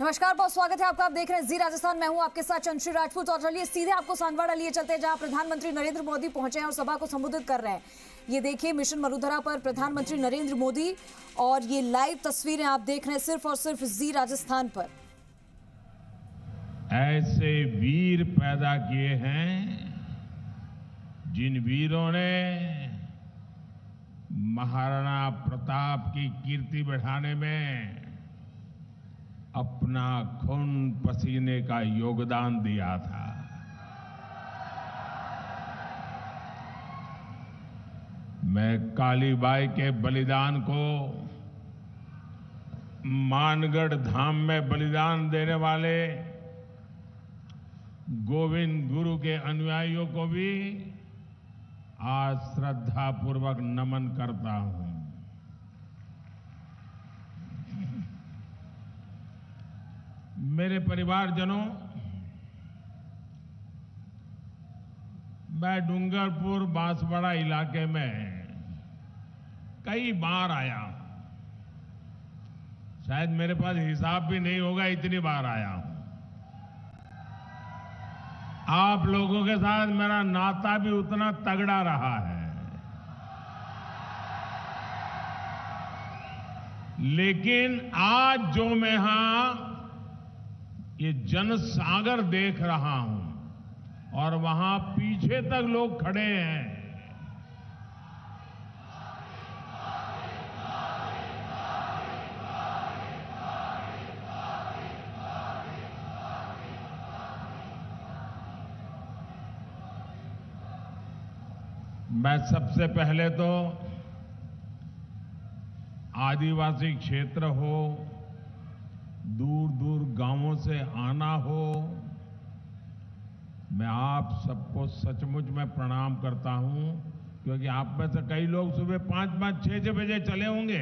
नमस्कार, बहुत स्वागत है आपका। आप देख रहे हैं जी राजस्थान। मैं हूं आपके साथ चंद्रश्री राजपूत और चलिए सीधे आपको सांगवाड़ा लिए चलते हैं, जहां प्रधानमंत्री नरेंद्र मोदी पहुंचे हैं और सभा को संबोधित कर रहे हैं। ये देखिए मिशन वसुंधरा पर प्रधानमंत्री नरेंद्र मोदी, और ये लाइव तस्वीरें आप देख रहे हैं सिर्फ और सिर्फ जी राजस्थान पर। ऐसे वीर पैदा किए हैं जिन वीरों ने महाराणा प्रताप की कीर्ति बढ़ाने में अपना खून पसीने का योगदान दिया था। मैं कालीबाई के बलिदान को, मानगढ़ धाम में बलिदान देने वाले गोविंद गुरु के अनुयायियों को भी आज श्रद्धापूर्वक नमन करता हूं। मेरे परिवारजनों, मैं डूंगरपुर बांसवाड़ा इलाके में कई बार आया हूं। शायद मेरे पास हिसाब भी नहीं होगा, इतनी बार आया हूं। आप लोगों के साथ मेरा नाता भी उतना तगड़ा रहा है। लेकिन आज जो मैं यहां ये जनसागर देख रहा हूं और वहां पीछे तक लोग खड़े हैं, मैं सबसे पहले तो आदिवासी क्षेत्र हो, दूर दूर गांवों से आना हो, मैं आप सबको सचमुच में प्रणाम करता हूं, क्योंकि आप में से कई लोग सुबह 5-5, 6-6 बजे चले होंगे।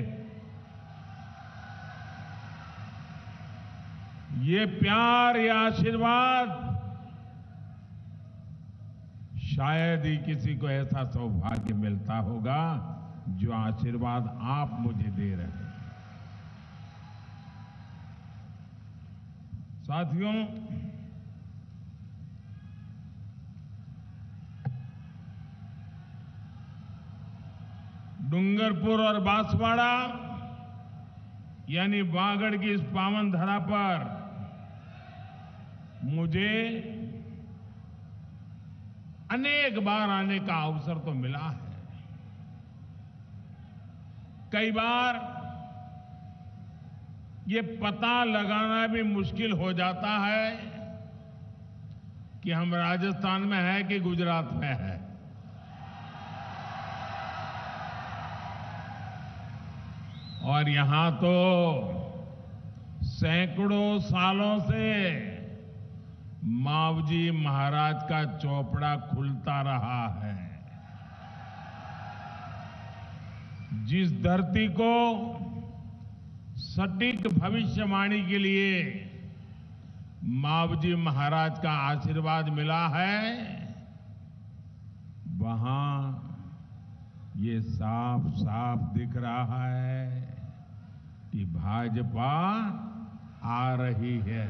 ये प्यार, ये आशीर्वाद, शायद ही किसी को ऐसा सौभाग्य मिलता होगा जो आशीर्वाद आप मुझे दे रहे हैं। साथियों, डूंगरपुर और बांसवाड़ा यानी वागड़ की इस पावन धरा पर मुझे अनेक बार आने का अवसर तो मिला है। कई बार ये पता लगाना भी मुश्किल हो जाता है कि हम राजस्थान में हैं कि गुजरात में हैं। और यहां तो सैकड़ों सालों से मावजी महाराज का चौपड़ा खुलता रहा है। जिस धरती को सटीक भविष्यवाणी के लिए मावजी महाराज का आशीर्वाद मिला है, वहां ये साफ साफ दिख रहा है कि भाजपा आ रही है।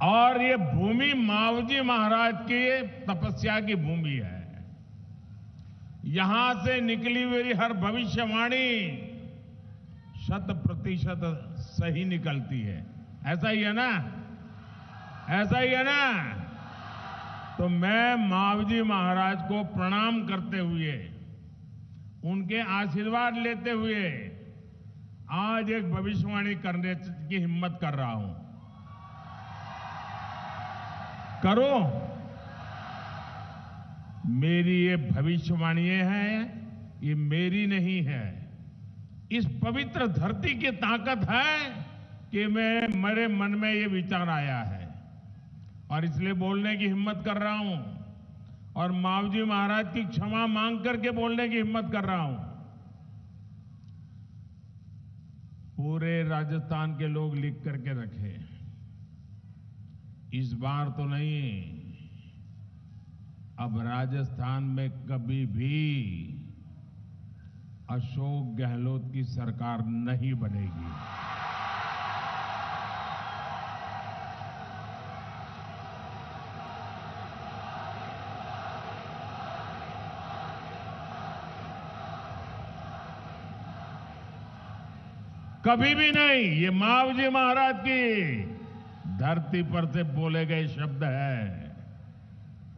और ये भूमि मावजी महाराज की तपस्या की भूमि है। यहां से निकली हुई हर भविष्यवाणी 100% सही निकलती है। ऐसा ही है ना? ऐसा ही है ना? तो मैं मावजी महाराज को प्रणाम करते हुए, उनके आशीर्वाद लेते हुए आज एक भविष्यवाणी करने की हिम्मत कर रहा हूं। करो। मेरी ये भविष्यवाणी है, ये मेरी नहीं है। इस पवित्र धरती की ताकत है कि मेरे मन में ये विचार आया है और इसलिए बोलने की हिम्मत कर रहा हूं और मावजी महाराज की क्षमा मांग करके बोलने की हिम्मत कर रहा हूं। पूरे राजस्थान के लोग लिख करके रखे, इस बार तो नहीं, अब राजस्थान में कभी भी अशोक गहलोत की सरकार नहीं बनेगी। कभी भी नहीं। ये मावजी महाराज की धरती पर से बोले गए शब्द है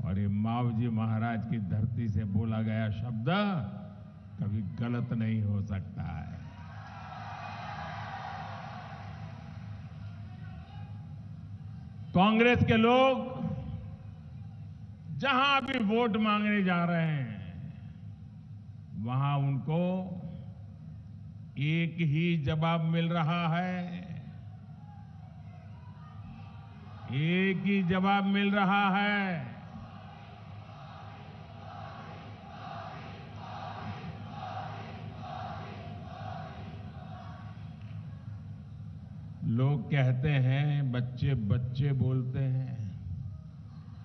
और ये मावजी महाराज की धरती से बोला गया शब्द कभी गलत नहीं हो सकता है। कांग्रेस के लोग जहां भी वोट मांगने जा रहे हैं वहां उनको एक ही जवाब मिल रहा है। एक ही जवाब मिल रहा है। लोग कहते हैं, बच्चे बच्चे बोलते हैं,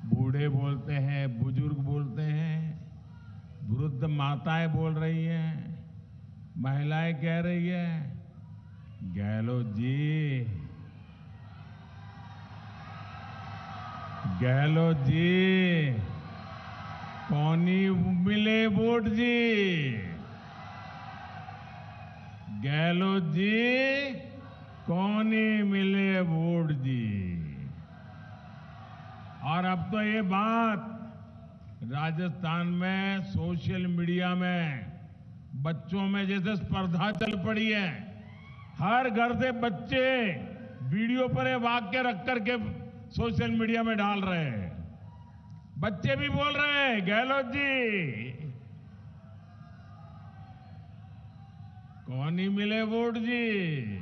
बूढ़े बोलते हैं, बुजुर्ग बोलते हैं, वृद्ध माताएं बोल रही हैं, महिलाएं कह रही है, गहलोत जी, गहलोत जी, कौनी मिले वोट जी, गहलोत जी, कौनी मिले वोट जी। और अब तो ये बात राजस्थान में सोशल मीडिया में बच्चों में जैसे स्पर्धा चल पड़ी है। हर घर से बच्चे वीडियो पर ये वाक्य रख करके सोशल मीडिया में डाल रहे हैं। बच्चे भी बोल रहे हैं, गहलोत जी, कौन ही मिले वोट जी।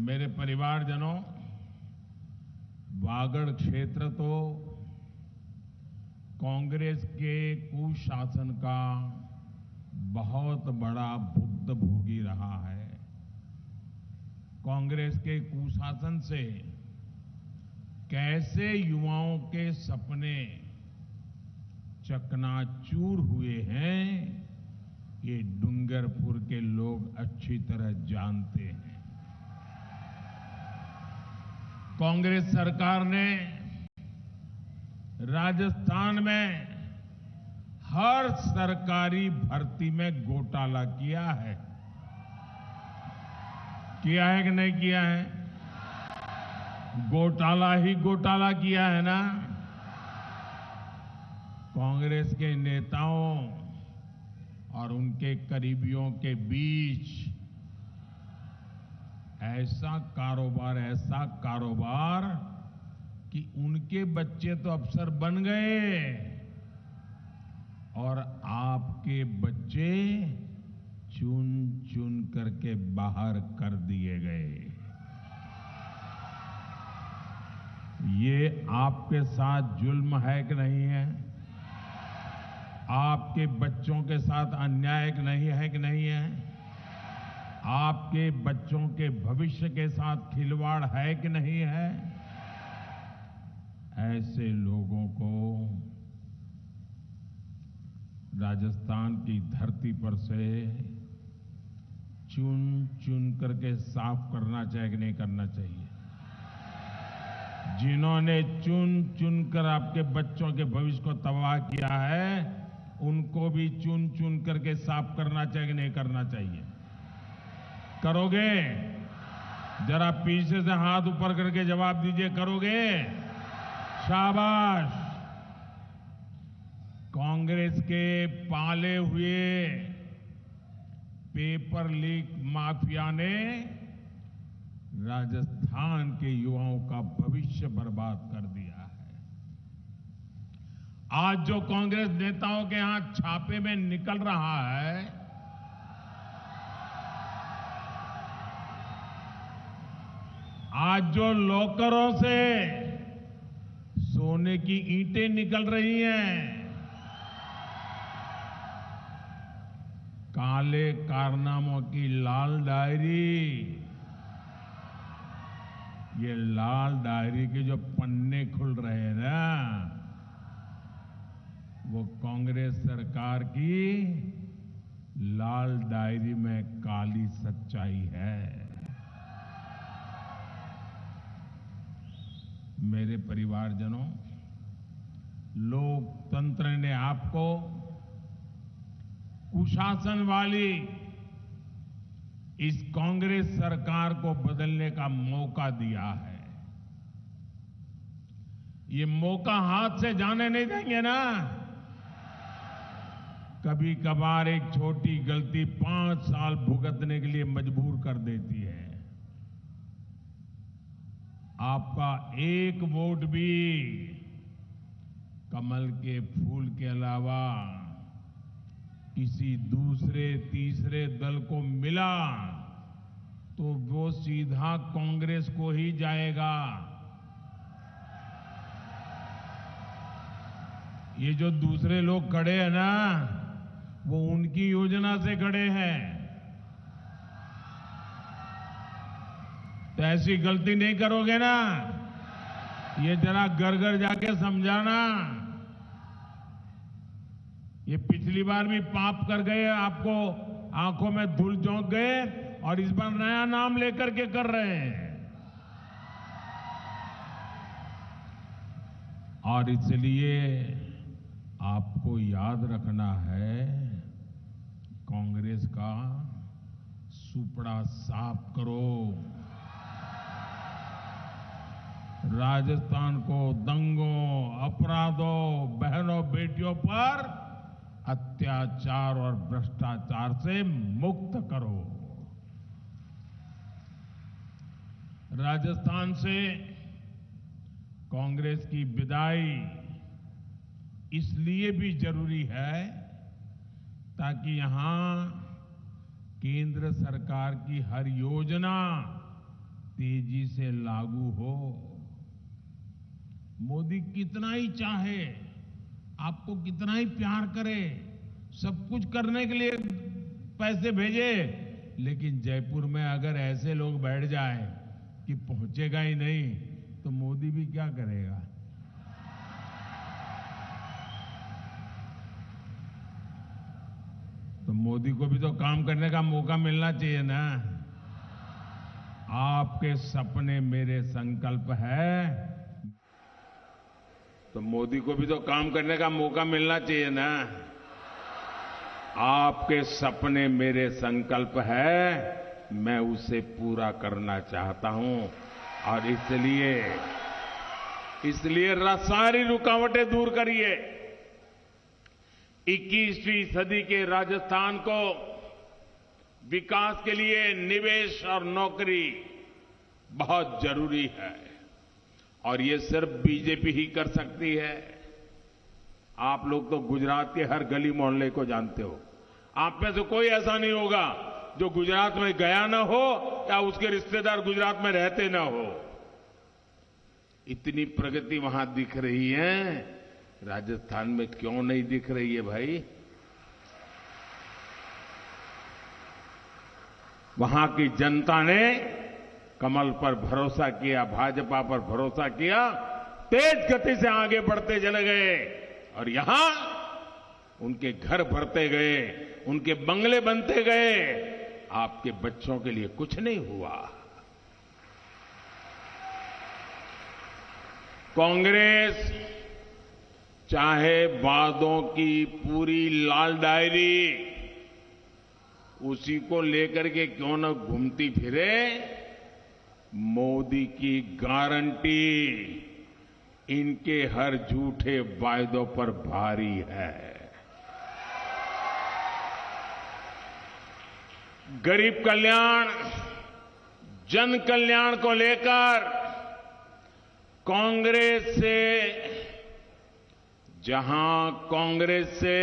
मेरे परिवारजनों, वागड़ क्षेत्र तो कांग्रेस के कुशासन का बहुत बड़ा भुक्तभोगी रहा है। कांग्रेस के कुशासन से कैसे युवाओं के सपने चकनाचूर हुए हैं, ये डूंगरपुर के लोग अच्छी तरह जानते हैं। कांग्रेस सरकार ने राजस्थान में हर सरकारी भर्ती में घोटाला किया है। किया है कि नहीं किया है? घोटाला ही घोटाला किया है ना। कांग्रेस के नेताओं और उनके करीबियों के बीच ऐसा कारोबार कि उनके बच्चे तो अफसर बन गए और आपके बच्चे चुन चुन करके बाहर कर दिए गए। ये आपके साथ जुल्म है कि नहीं है? आपके बच्चों के साथ अन्याय नहीं है कि नहीं है? आपके बच्चों के भविष्य के साथ खिलवाड़ है कि नहीं है? ऐसे लोगों को राजस्थान की धरती पर से चुन चुन करके साफ करना चाहिए कि नहीं करना चाहिए? जिन्होंने चुन चुन कर आपके बच्चों के भविष्य को तबाह किया है, उनको भी चुन चुन करके साफ करना चाहिए कि नहीं करना चाहिए? करोगे? जरा पीछे से हाथ ऊपर करके जवाब दीजिए, करोगे? शाबाश। कांग्रेस के पाले हुए पेपर लीक माफिया ने राजस्थान के युवाओं का भविष्य बर्बाद कर दिया है। आज जो कांग्रेस नेताओं के यहां छापे में निकल रहा है, आज जो लॉकरों से सोने की ईंटें निकल रही हैं, काले कारनामों की लाल डायरी, ये लाल डायरी के जो पन्ने खुल रहे हैं ना, वो कांग्रेस सरकार की लाल डायरी में काली सच्चाई है। मेरे परिवारजनों, लोकतंत्र ने आपको कुशासन वाली इस कांग्रेस सरकार को बदलने का मौका दिया है। ये मौका हाथ से जाने नहीं देंगे ना। कभी कभार एक छोटी गलती 5 साल भुगतने के लिए मजबूर कर देती है। आपका एक वोट भी कमल के फूल के अलावा किसी दूसरे तीसरे दल को मिला तो वो सीधा कांग्रेस को ही जाएगा। ये जो दूसरे लोग खड़े हैं ना, वो उनकी योजना से खड़े हैं। तो ऐसी गलती नहीं करोगे ना। ये जरा घर घर जाके समझाना। ये पिछली बार भी पाप कर गए, आपको आंखों में धूल झोंक गए और इस बार नया नाम लेकर के कर रहे हैं। और इसलिए आपको याद रखना है, कांग्रेस का सुपड़ा साफ करो। राजस्थान को दंगों, अपराधों, बहनों बेटियों पर अत्याचार और भ्रष्टाचार से मुक्त करो। राजस्थान से कांग्रेस की विदाई इसलिए भी जरूरी है ताकि यहां केंद्र सरकार की हर योजना तेजी से लागू हो। मोदी कितना ही चाहे, आपको कितना ही प्यार करे, सब कुछ करने के लिए पैसे भेजे, लेकिन जयपुर में अगर ऐसे लोग बैठ जाए कि पहुंचेगा ही नहीं, तो मोदी भी क्या करेगा। तो मोदी को भी तो काम करने का मौका मिलना चाहिए ना। आपके सपने मेरे संकल्प है, तो मोदी को भी तो काम करने का मौका मिलना चाहिए ना। आपके सपने मेरे संकल्प है, मैं उसे पूरा करना चाहता हूं। और इसलिए सारी रुकावटें दूर करिए। 21वीं सदी के राजस्थान को विकास के लिए निवेश और नौकरी बहुत जरूरी है और ये सिर्फ बीजेपी ही कर सकती है। आप लोग तो गुजरात के हर गली मोहल्ले को जानते हो। आप में से कोई ऐसा नहीं होगा जो गुजरात में गया ना हो या उसके रिश्तेदार गुजरात में रहते ना हो। इतनी प्रगति वहां दिख रही है, राजस्थान में क्यों नहीं दिख रही है भाई? वहां की जनता ने कमल पर भरोसा किया, भाजपा पर भरोसा किया, तेज गति से आगे बढ़ते चले गए और यहां उनके घर भरते गए, उनके बंगले बनते गए। आपके बच्चों के लिए कुछ नहीं हुआ। कांग्रेस चाहे वादों की पूरी लाल डायरी उसी को लेकर के क्यों न घूमती फिरे, मोदी की गारंटी इनके हर झूठे वायदों पर भारी है। गरीब कल्याण, जन कल्याण को लेकर कांग्रेस से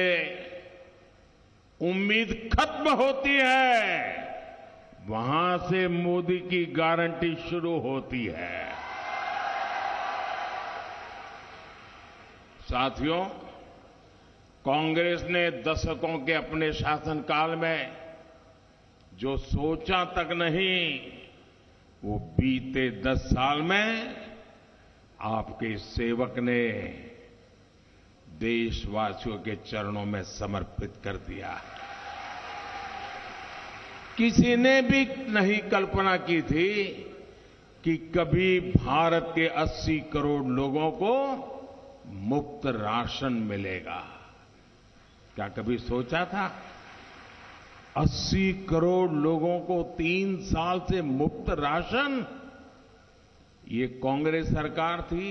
उम्मीद खत्म होती है, वहां से मोदी की गारंटी शुरू होती है। साथियों, कांग्रेस ने दशकों के अपने शासनकाल में जो सोचा तक नहीं, वो बीते 10 साल में आपके सेवक ने देशवासियों के चरणों में समर्पित कर दिया है। किसी ने भी नहीं कल्पना की थी कि कभी भारत के 80 करोड़ लोगों को मुफ्त राशन मिलेगा। क्या कभी सोचा था? 80 करोड़ लोगों को 3 साल से मुफ्त राशन। ये कांग्रेस सरकार थी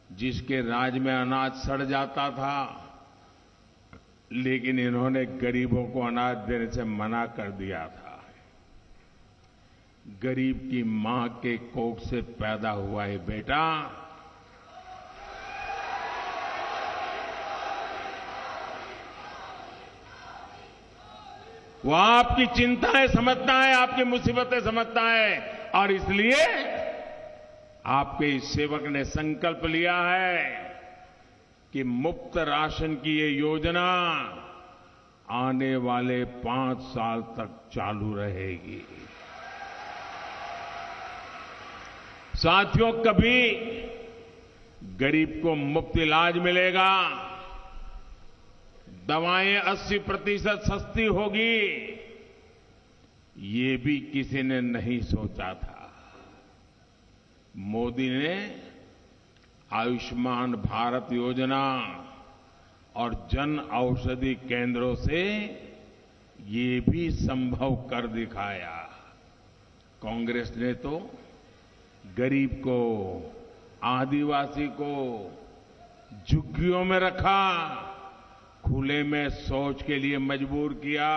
जिसके राज में अनाज सड़ जाता था, लेकिन इन्होंने गरीबों को अनाज देने से मना कर दिया था। गरीब की मां के कोख से पैदा हुआ है बेटा, वो आपकी चिंताएं समझता है, आपकी मुसीबतें समझता है, और इसलिए आपके इस सेवक ने संकल्प लिया है कि मुफ्त राशन की ये योजना आने वाले 5 साल तक चालू रहेगी। साथियों, कभी गरीब को मुफ्त इलाज मिलेगा, दवाएं 80% सस्ती होगी, ये भी किसी ने नहीं सोचा था। मोदी ने आयुष्मान भारत योजना और जन औषधि केंद्रों से ये भी संभव कर दिखाया। कांग्रेस ने तो गरीब को, आदिवासी को झुग्गियों में रखा, खुले में शौच के लिए मजबूर किया।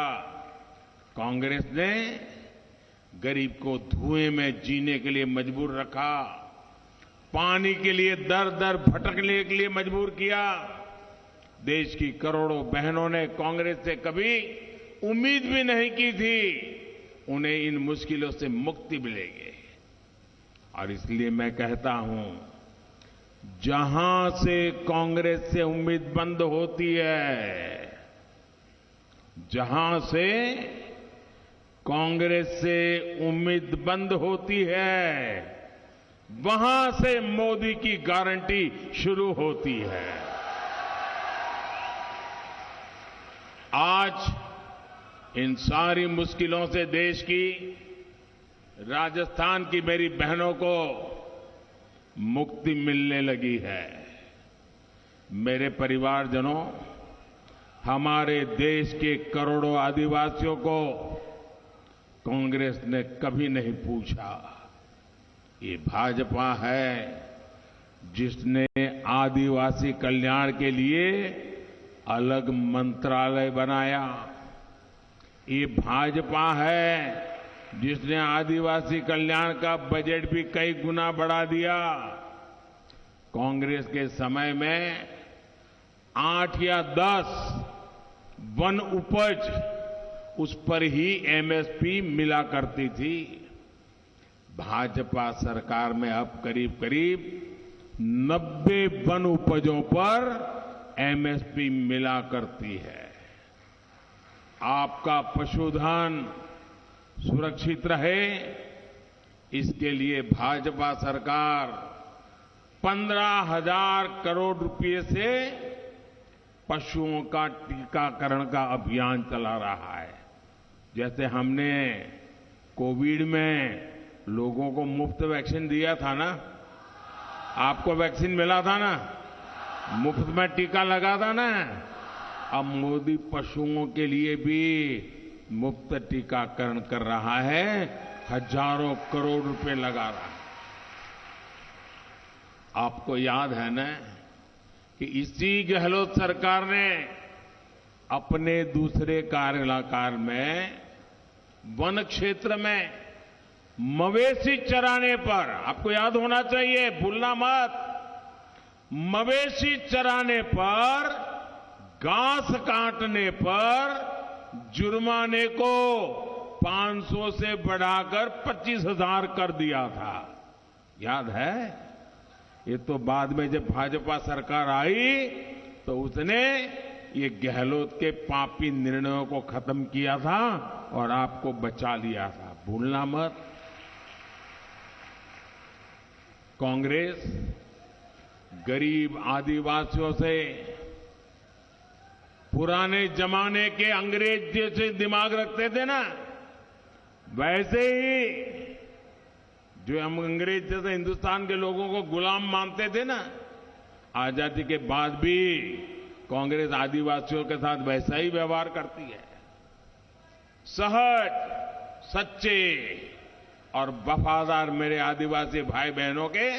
कांग्रेस ने गरीब को धुएं में जीने के लिए मजबूर रखा, पानी के लिए दर दर भटकने के लिए मजबूर किया। देश की करोड़ों बहनों ने कांग्रेस से कभी उम्मीद भी नहीं की थी उन्हें इन मुश्किलों से मुक्ति मिलेगी। और इसलिए मैं कहता हूं, जहां से कांग्रेस से उम्मीद बंद होती है, जहां से कांग्रेस से उम्मीद बंद होती है, वहां से मोदी की गारंटी शुरू होती है। आज इन सारी मुश्किलों से देश की, राजस्थान की मेरी बहनों को मुक्ति मिलने लगी है। मेरे परिवारजनों, हमारे देश के करोड़ों आदिवासियों को कांग्रेस ने कभी नहीं पूछा। ये भाजपा है जिसने आदिवासी कल्याण के लिए अलग मंत्रालय बनाया। ये भाजपा है जिसने आदिवासी कल्याण का बजट भी कई गुना बढ़ा दिया। कांग्रेस के समय में 8 या 10 वन उपज, उस पर ही एमएसपी मिला करती थी। भाजपा सरकार में अब करीब करीब 90 वन उपजों पर एमएसपी मिला करती है। आपका पशुधन सुरक्षित रहे, इसके लिए भाजपा सरकार 15,000 करोड़ रुपए से पशुओं का टीकाकरण का अभियान चला रहा है। जैसे हमने कोविड में लोगों को मुफ्त वैक्सीन दिया था ना, आपको वैक्सीन मिला था ना, मुफ्त में टीका लगा था ना, अब मोदी पशुओं के लिए भी मुफ्त टीकाकरण कर रहा है, हजारों करोड़ रुपए लगा रहा है। आपको याद है ना कि इसी गहलोत सरकार ने अपने दूसरे कार्यकाल में वन क्षेत्र में मवेशी चराने पर, आपको याद होना चाहिए, भूलना मत, मवेशी चराने पर, घास काटने पर जुर्माने को 500 से बढ़ाकर 25,000 कर दिया था। याद है? ये तो बाद में जब भाजपा सरकार आई तो उसने ये गहलोत के पापी निर्णयों को खत्म किया था और आपको बचा लिया था, भूलना मत। कांग्रेस गरीब आदिवासियों से पुराने जमाने के अंग्रेज जैसे दिमाग रखते थे ना, वैसे ही जो हम अंग्रेज जैसे हिंदुस्तान के लोगों को गुलाम मानते थे ना, आजादी के बाद भी कांग्रेस आदिवासियों के साथ वैसा ही व्यवहार करती है। सहज, सच्चे और वफादार मेरे आदिवासी भाई बहनों के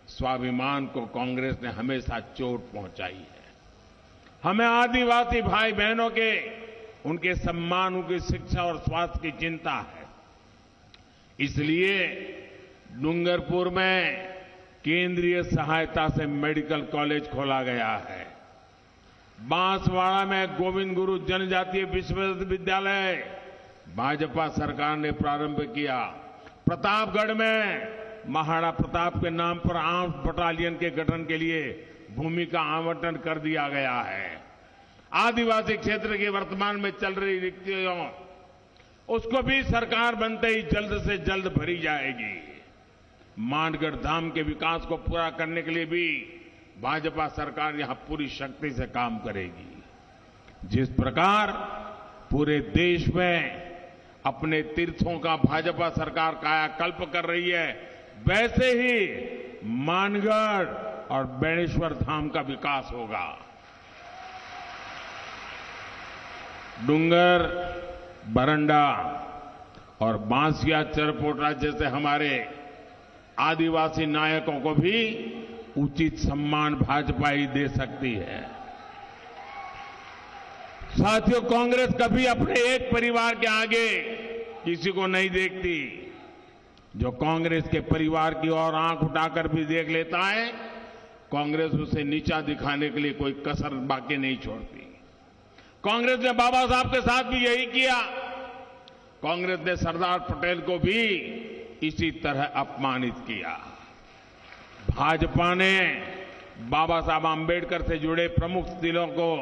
स्वाभिमान को कांग्रेस ने हमेशा चोट पहुंचाई है। हमें आदिवासी भाई बहनों के उनके सम्मान, उनकी शिक्षा और स्वास्थ्य की चिंता है। इसलिए डूंगरपुर में केंद्रीय सहायता से मेडिकल कॉलेज खोला गया है। बांसवाड़ा में गोविंद गुरु जनजातीय विश्वविद्यालय भाजपा सरकार ने प्रारंभ किया। प्रतापगढ़ में महाराणा प्रताप के नाम पर आर्म्स बटालियन के गठन के लिए भूमि का आवंटन कर दिया गया है। आदिवासी क्षेत्र की वर्तमान में चल रही रिक्तियों, उसको भी सरकार बनते ही जल्द से जल्द भरी जाएगी। मानगढ़ धाम के विकास को पूरा करने के लिए भी भाजपा सरकार यहां पूरी शक्ति से काम करेगी। जिस प्रकार पूरे देश में अपने तीर्थों का भाजपा सरकार कायाकल्प कर रही है, वैसे ही मानगढ़ और बेणेश्वर धाम का विकास होगा। डूंगर, बरंडा और बांसिया चरपोटा जैसे हमारे आदिवासी नायकों को भी उचित सम्मान भाजपा ही दे सकती है। साथियों, कांग्रेस कभी अपने एक परिवार के आगे किसी को नहीं देखती। जो कांग्रेस के परिवार की ओर आंख उठाकर भी देख लेता है, कांग्रेस उसे नीचा दिखाने के लिए कोई कसर बाकी नहीं छोड़ती। कांग्रेस ने बाबा साहब के साथ भी यही किया। कांग्रेस ने सरदार पटेल को भी इसी तरह अपमानित किया। भाजपा ने बाबा साहब आंबेडकर से जुड़े प्रमुख स्थलों को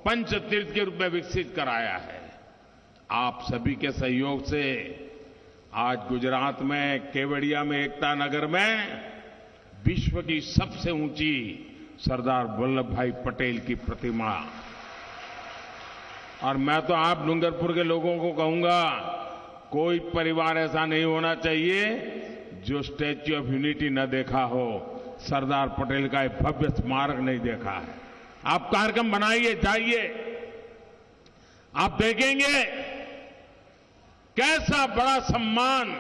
पंच तीर्थ के रूप में विकसित कराया है। आप सभी के सहयोग से आज गुजरात में केवड़िया में एकता नगर में विश्व की सबसे ऊंची सरदार वल्लभ भाई पटेल की प्रतिमा, और मैं तो आप डूंगरपुर के लोगों को कहूंगा, कोई परिवार ऐसा नहीं होना चाहिए जो स्टैच्यू ऑफ यूनिटी न देखा हो, सरदार पटेल का एक भव्य स्मारक नहीं देखा है। आप कार्यक्रम बनाइए, जाइए, आप देखेंगे कैसा बड़ा सम्मान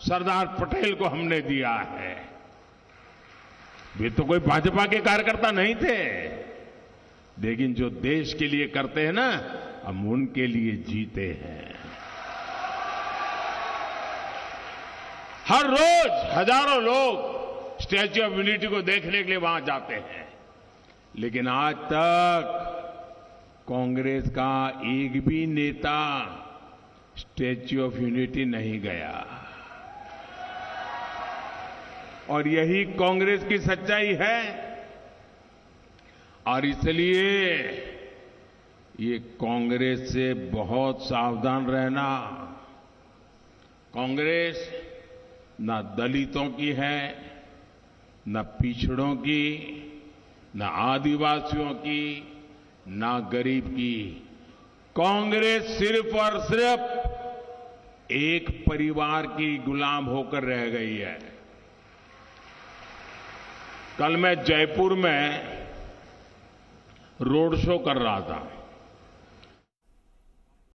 सरदार पटेल को हमने दिया है। वे तो कोई भाजपा के कार्यकर्ता नहीं थे, लेकिन जो देश के लिए करते हैं ना, हम उनके लिए जीते हैं। हर रोज हजारों लोग स्टैच्यू ऑफ यूनिटी को देखने के लिए वहां जाते हैं, लेकिन आज तक कांग्रेस का एक भी नेता स्टैच्यू ऑफ यूनिटी नहीं गया, और यही कांग्रेस की सच्चाई है। और इसलिए ये कांग्रेस से बहुत सावधान रहना। कांग्रेस न दलितों की है, न पिछड़ों की, न आदिवासियों की, न गरीब की। कांग्रेस सिर्फ और सिर्फ एक परिवार की गुलाम होकर रह गई है। कल मैं जयपुर में रोड शो कर रहा था।